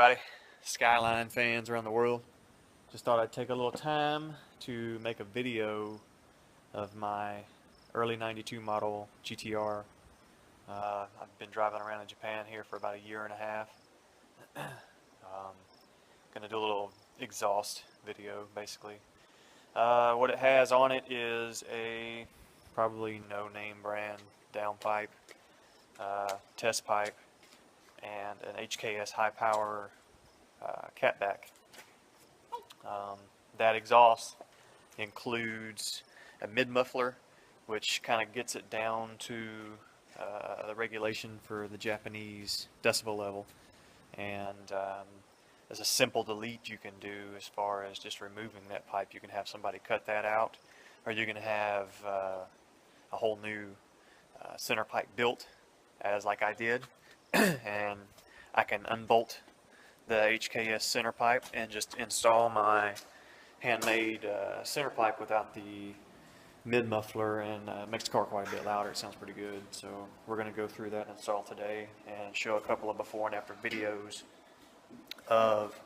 everybody, Skyline fans around the world. Just thought I'd take a little time to make a video of my early 92 model GTR. I've been driving around in Japan here for about a year and a half. Gonna do a little exhaust video basically. What it has on it is a probably no name brand downpipe, test pipe, and an HKS Hi-Power catback. That exhaust includes a mid-muffler, which kind of gets it down to the regulation for the Japanese decibel level, and there's a simple delete you can do as far as just removing that pipe. You can have somebody cut that out, or you can have a whole new center pipe built, as like I did, and I can unbolt the HKS center pipe and just install my handmade center pipe without the mid muffler, and makes the car quite a bit louder. It sounds pretty good. So we're going to go through that install today and show a couple of before and after videos of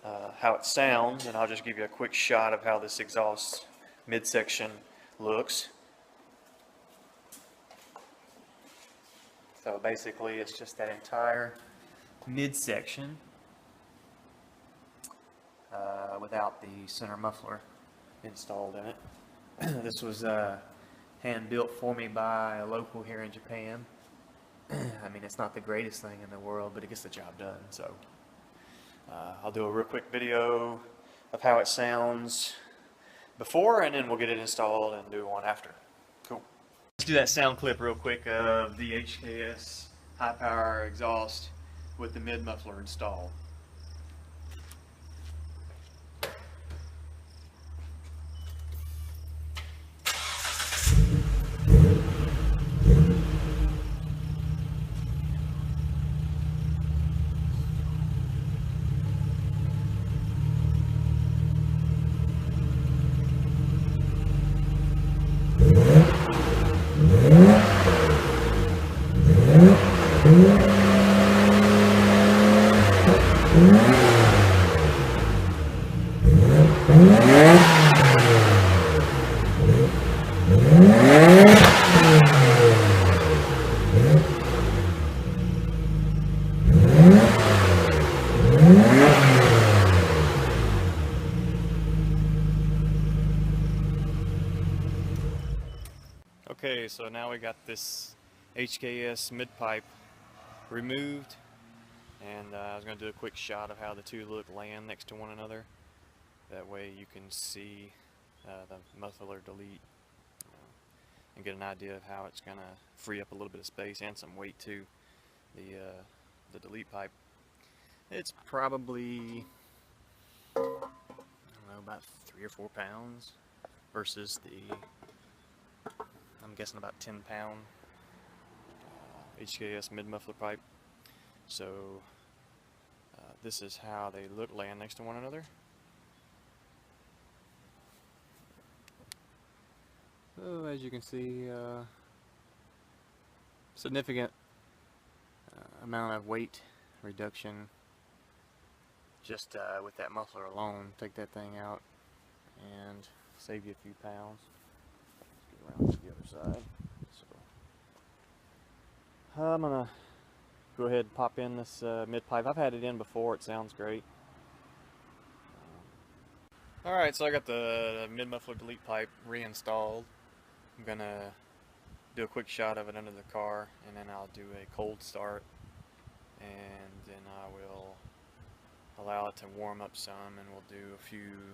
how it sounds, and I'll just give you a quick shot of how this exhaust midsection looks. So basically it's just that entire midsection without the center muffler installed in it. This was hand built for me by a local here in Japan. I mean, it's not the greatest thing in the world, but it gets the job done. So I'll do a real quick video of how it sounds before, and then we'll get it installed and do one after. Cool. Let's do that sound clip real quick of the HKS Hi-Power exhaust with the mid muffler installed. Okay, so now we got this HKS mid pipe removed, and I was going to do a quick shot of how the two look laying next to one another. That way you can see the muffler delete and get an idea of how it's going to free up a little bit of space and some weight too. The delete pipe, it's probably, I don't know, about 3 or 4 pounds versus the, I'm guessing about 10-pound HKS mid-muffler pipe. So this is how they look laying next to one another. So as you can see, significant amount of weight reduction just with that muffler alone. Take that thing out and save you a few pounds. Let's get around to the other side. So I'm gonna go ahead and pop in this mid pipe. I've had it in before. It sounds great. Alright, so I got the mid muffler delete pipe reinstalled. I'm gonna do a quick shot of it under the car, and then I'll do a cold start, and then I will allow it to warm up some, and we'll do a few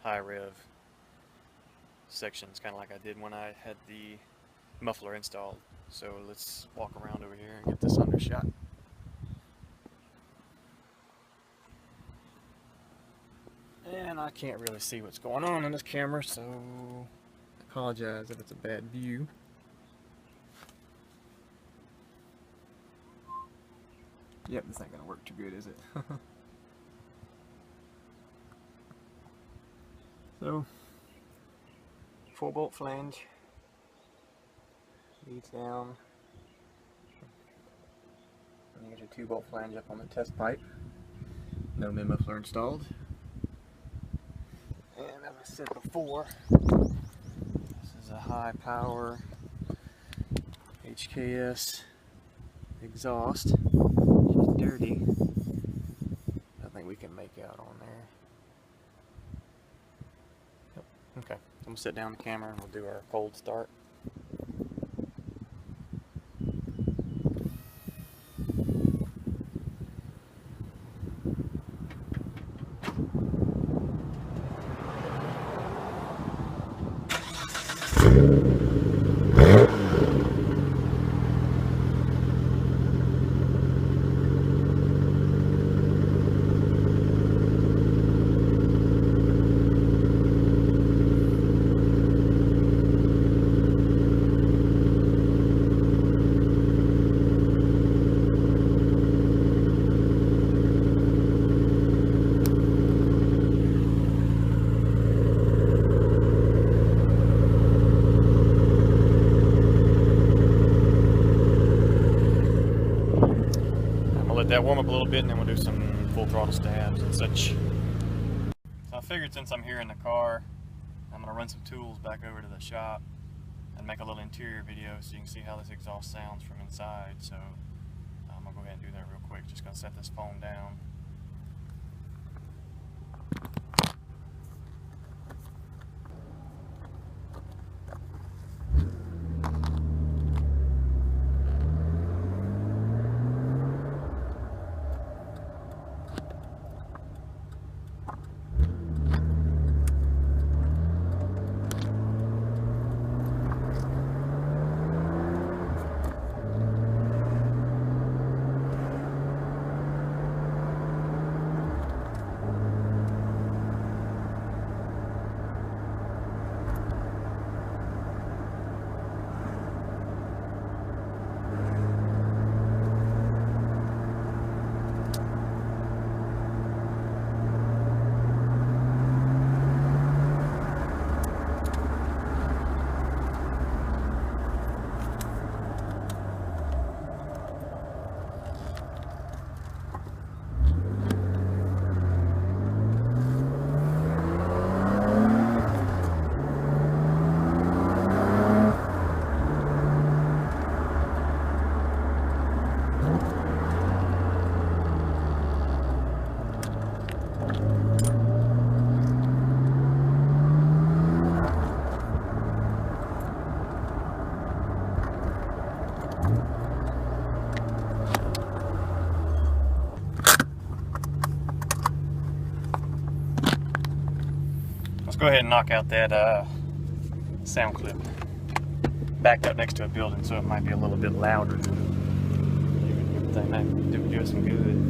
high rev sections, kind of like I did when I had the muffler installed. So let's walk around over here and get this under shot. And I can't really see what's going on this camera, so I apologize if it's a bad view. Yep, this ain't gonna work too good, is it? So, 4-bolt flange leads down You get your 2-bolt flange up on the test pipe. No mid muffler installed. And as I said before, this is a Hi-Power HKS exhaust. It's dirty. Nothing we can make out on there. Yep. Okay, I'm gonna sit down the camera and we'll do our cold start. Let that warm up a little bit and then we'll do some full throttle stabs and such. So I figured since I'm here in the car, I'm going to run some tools back over to the shop and make a little interior video so you can see how this exhaust sounds from inside. So I'm going to go ahead and do that real quick. Just going to set this phone down. Go ahead and knock out that sound clip. Backed up next to a building, so it might be a little bit louder. Everything might do us some good.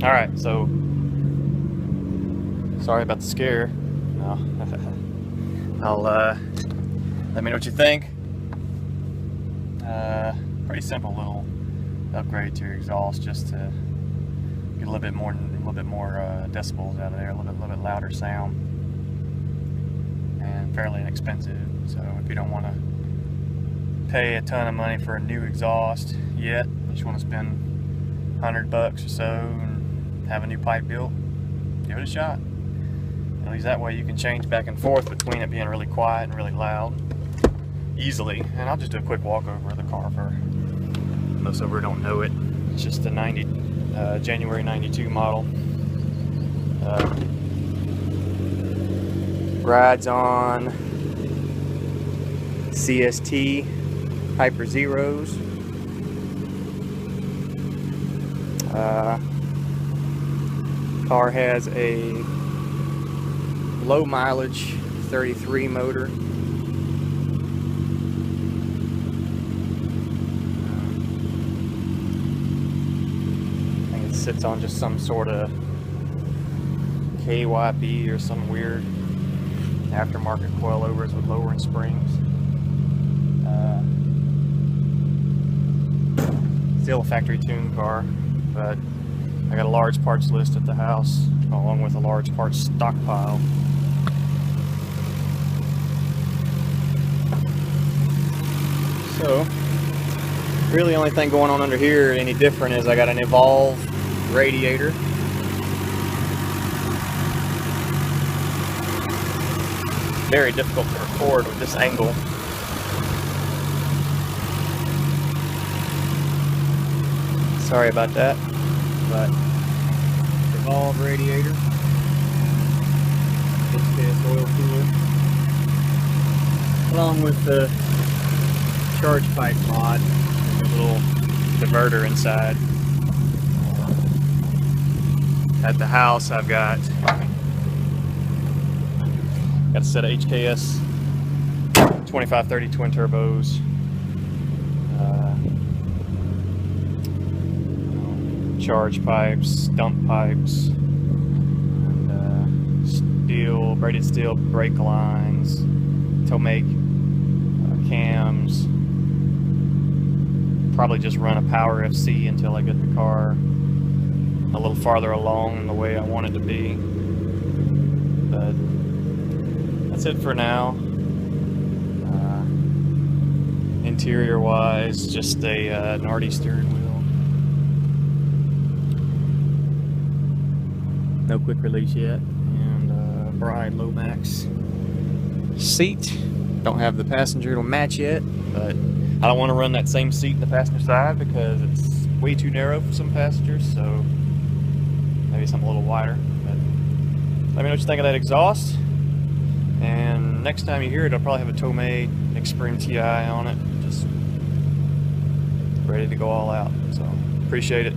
Alright, so sorry about the scare. No. I'll let me know what you think. Pretty simple little upgrade to your exhaust just to get a little bit more decibels out of there, a little bit louder sound, and fairly inexpensive. So if you don't want to pay a ton of money for a new exhaust yet, you just want to spend $100 or so and have a new pipe built, give it a shot. At least that way you can change back and forth between it being really quiet and really loud easily. And I'll just do a quick walk over of the car for most of you don't know it. It's just a January 92 model. Rides on CST Hyper Zeros. Car has a low mileage 33 motor. sits on just some sort of KYB or some weird aftermarket coilovers with lowering springs. Still a factory tuned car, but I got a large parts list at the house along with a large parts stockpile. So really the only thing going on under here any different is I got an Evolve radiator. Very difficult to record with this angle. Sorry about that, but Evolve radiator, HKS oil cooler, along with the charge pipe mod, a little diverter inside. At the house I've got a set of HKS 2530 twin turbos, charge pipes, dump pipes, and steel, braided steel brake lines, Tomake cams. Probably just run a Power FC until I get the car a little farther along in the way I want it to be. But that's it for now. Interior wise, just a Nardi steering wheel. No quick release yet, and Bride Lomax seat. Don't have the passenger to match yet, but I don't want to run that same seat in the passenger side because it's way too narrow for some passengers, so maybe something a little wider. But let me know what you think of that exhaust, and next time you hear it, I'll probably have a Tomei Xtreme TI on it, just ready to go all out. So appreciate it.